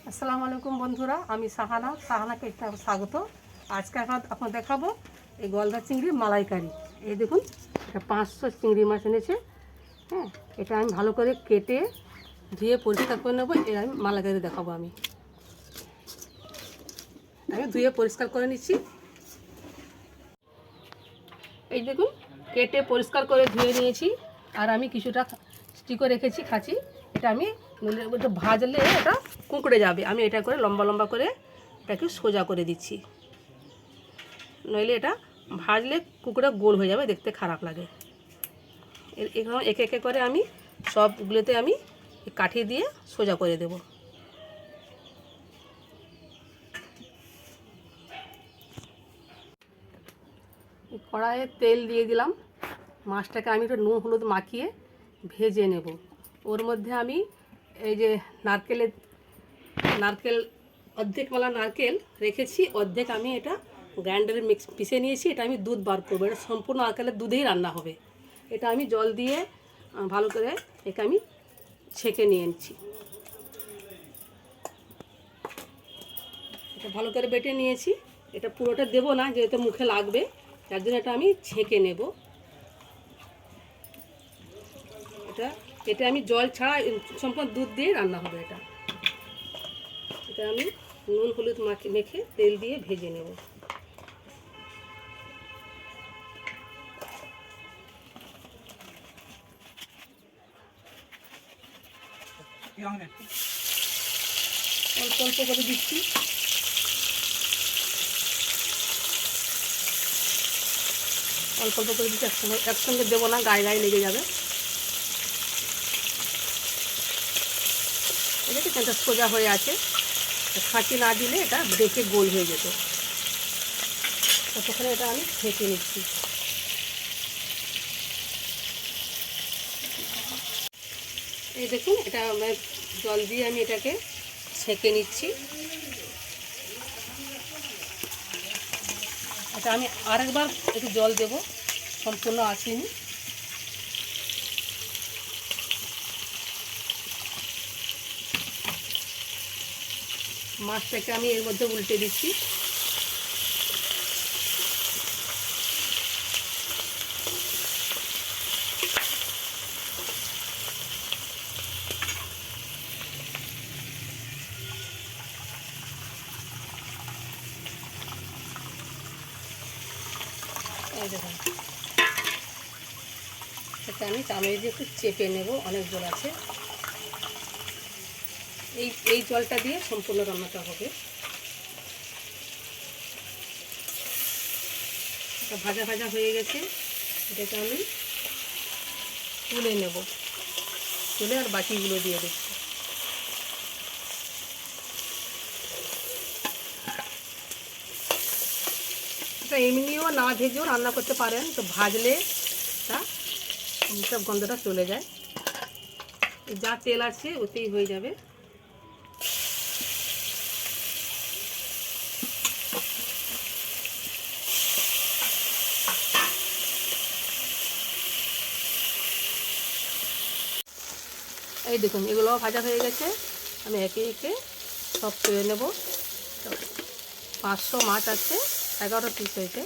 আসসালামু আলাইকুম বন্ধুরা, আমি সাহানাকে স্বাগত। আজকে আপনার দেখাবো এই গলদা চিংড়ির মালাইকারি। এই দেখুন, এটা 500 চিংড়ি মাছ এনেছে। হ্যাঁ, এটা আমি ভালো করে কেটে ধুয়ে পরিষ্কার করে নেবো। এর আমি মালাইকারি দেখাবো। আমি ধুয়ে পরিষ্কার করে নিচ্ছি। এই দেখুন, কেটে পরিষ্কার করে ধুয়ে নিয়েছি। আর আমি কিছুটা স্টিকও রেখেছি খাঁচি। এটা আমি একটু ভাজলে এটা কুঁকড়ে যাবে। আমি এটা করে লম্বা লম্বা করে এটাকে সোজা করে দিচ্ছি, নইলে এটা ভাজলে কুঁকড়ে গোল হয়ে যাবে, দেখতে খারাপ লাগে। এরকম একে একে করে আমি সবগুলোতে আমি কাঠি দিয়ে সোজা করে দেব। কড়াইয়ে তেল দিয়ে দিলাম। মাছটাকে আমি একটু নুন হলুদ মাখিয়ে ভেজে নেব। ওর মধ্যে আমি এই যে নারকেল অর্ধেক মালা নারকেল রেখেছি, অর্ধেক আমি এটা গ্রাইন্ডারে পিষে নিয়েছি। এটা আমি দুধ বার করবো। এটা সম্পূর্ণ নারকেলের দুধেই রান্না হবে। এটা আমি জল দিয়ে ভালো করে একে আমি ছেঁকে নিয়ে নিচ্ছি। এটা ভালো করে বেটে নিয়েছি। এটা পুরোটা দেবো না, যেহেতু মুখে লাগবে, তার জন্য এটা আমি ছেঁকে নেব। এটা আমি জল ছাড়া সম্পূর্ণ দুধ দিয়ে রান্না হবে। এটা আমি নুন হলুদ মেখে তেল দিয়ে ভেজে নেব। অল্প অল্প করে দিচ্ছি। অল্প অল্প করে দিচ্ছি, একসঙ্গে দেবো না, গায়ে গায়ে লেগে যাবে। এটা সোজা হয়ে আছে। খাঁচি না দিলে এটা বেঁকে গোল হয়ে যেত। ততক্ষণে এটা আমি ছেঁকে নিচ্ছি। এই দেখুন, এটা জল দিয়ে আমি এটাকে ছেঁকে নিচ্ছি। এটা আমি আরেকবার একটু জল দেব, সম্পূর্ণ আসেনি। মাছটাকে আমি এর মধ্যে উল্টে দিচ্ছি। এই দেখুন, এটা আমি চামচ দিয়ে একটু চেপে নেব, অনেক জল আছে। এই জলটা দিয়ে সম্পূর্ণ রান্নাটা হবে। এটা ভাজা ভাজা হয়ে গেছে। এটাকে আমি তুলে নেব, তুলে আর বাকিগুলো দিয়ে দিচ্ছি। এটা এমনিও না ভেজেও রান্না করতে পারেন, তো ভাজলে সব গন্ধটা চলে যায়। যা তেল আছে ওতেই হয়ে যাবে। এই দেখুন, এগুলো ভাজা হয়ে গেছে। আমি একে একে সব তুলে নেব। 500 মাছ আছে, 11 পিস হয়েছে।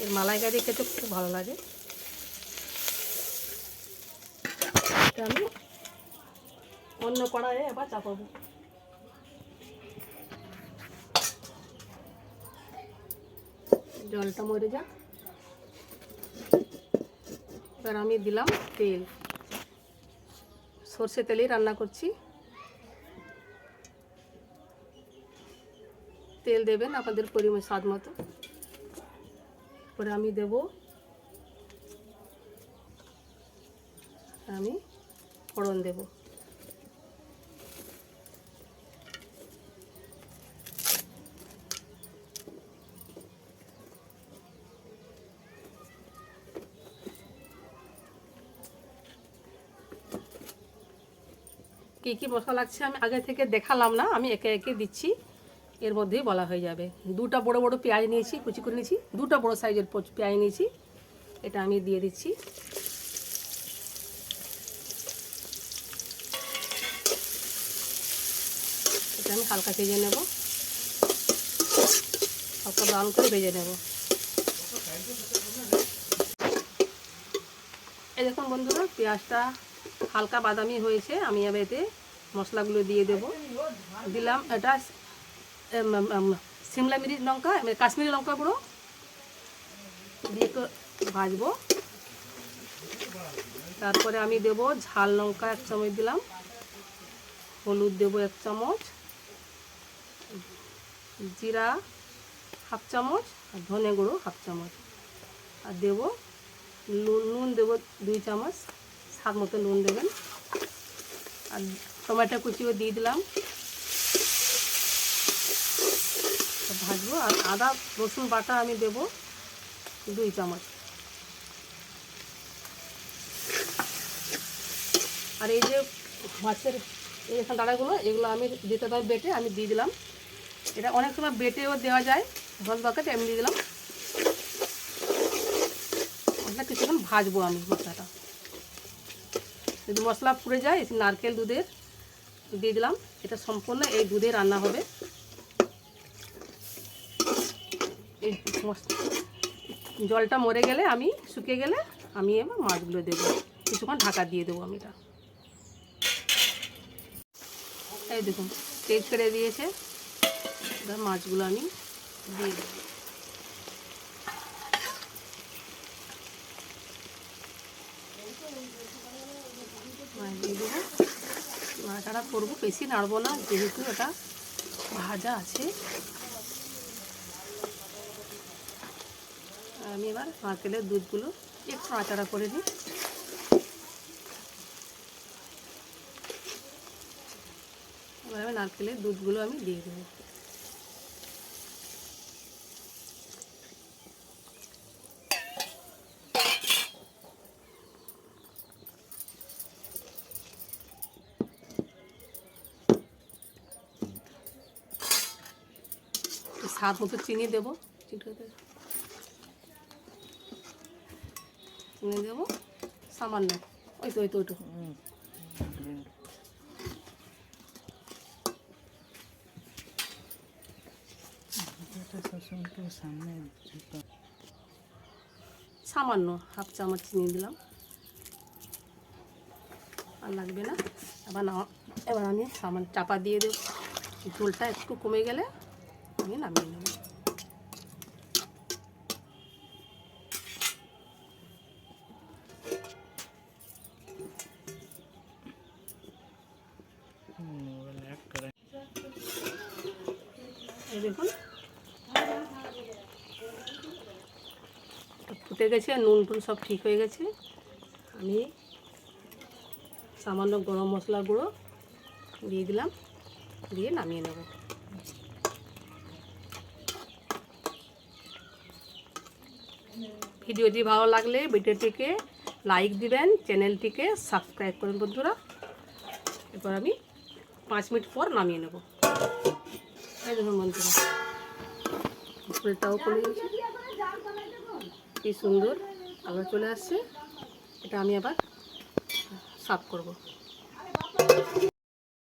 এর মালাইকারি খেতে খুব ভালো লাগে। এটা আমি অন্য কড়াইয়ে এবার চাপাবো। জলটা মরে যাক। এবার আমি দিলাম তেল। সর্ষে তেলেই রান্না করছি। তেল দেবেন আপনাদের পরিমাণ স্বাদ মতো। পরে আমি দেব ফোড়ন দেব। কী কী মশলা লাগছে আমি আগে থেকে দেখালাম না, আমি একে একে দিচ্ছি। এর মধ্যেই বলা হয়ে যাবে। 2টা বড় বড় পেঁয়াজ নিয়েছি, কুচি করে নিয়েছি। 2টা বড় সাইজের পেঁয়াজ নিয়েছি, এটা আমি দিয়ে দিচ্ছি। আমি হালকা ভেজে নেব, হালকা ব্রাউন করে ভেজে নেব। এই দেখুন বন্ধুরা, পেঁয়াজটা হালকা বাদামি হয়েছে। আমি এবার এতে মশলাগুলো দিয়ে দেব। দিলাম এটা সিমলা মিরিচ লঙ্কা, কাশ্মীরি লঙ্কা গুঁড়ো দিয়ে একটু ভাজবো। তারপরে আমি দেব ঝাল লঙ্কা 1 চামচ দিলাম, হলুদ দেব 1 চামচ, জিরা 1/2 চামচ, আর ধনে গুঁড়ো 1/2 চামচ, আর দেব নুন দেব 2 চামচ, স্বাদ মতো নুন দেবেন। আর টমেটো কুচিও দিয়ে দিলাম, ভাজবো। আর আদা রসুন বাটা আমি দেব 2 চামচ। আর এই যে মাছের এই এখানে দাঁড়াগুলো, এগুলো আমি দিতে পারি বেটে, আমি দিয়ে দিলাম। এটা অনেক সময় বেটেও দেওয়া যায়, 10 বাকেট আমি দিয়ে দিলাম। মশলা কিছুক্ষণ ভাজবো আমি মশলাটা। যদি মশলা পুড়ে যায়, নারকেল দুধের দিয়ে দিলাম। এটা সম্পূর্ণ এই দুধে রান্না হবে। এই জলটা মরে গেলে, আমি শুকিয়ে গেলে আমি এবার মাছগুলো দেবো, কিছুক্ষণ ঢাকা দিয়ে দেবো আমি। এটা এই দেখুন তেল ছেড়ে দিয়েছে, এবার মাছগুলো আমি দিয়ে দেবো। মাছ দিয়ে দেবো, নাড়াচাড়া করবো, বেশি নাড়বো না যেহেতু এটা ভাজা আছে। আমি এবার নারকেলের দুধগুলো একটু নাড়াচাড়া করে নিই। এবার আমি নারকেলের দুধগুলো আমি দিয়ে দেবো। স্বাদ মতো চিনি দেবো, চিনি দেবো সামান্য, ওই তো ওইটু। সামান্য 1/2 চামচ চিনি দিলাম, আর লাগবে না। এবার আমি সামান্য চাপা দিয়ে দেব। ঝোলটা একটু কমে গেলে আমি নামিয়ে নেব। এই দেখুন ফুটে গেছে, নুন টুন সব ঠিক হয়ে গেছে। আমি সামান্য গরম মশলা গুঁড়ো দিয়ে দিলাম, দিয়ে নামিয়ে নেব। ভিডিওটি ভালো লাগলে ভিডিওটিকে লাইক দিবেন, চ্যানেলটিকে সাবস্ক্রাইব করুন বন্ধুরা। এরপর আমি 5 মিনিট পর নামিয়ে নেব। এই দেখুন বন্ধুরা, ফুলটাও করে গেছে, কি সুন্দর কালার চলে আসছে। এটা আমি আবার সার্ভ করব।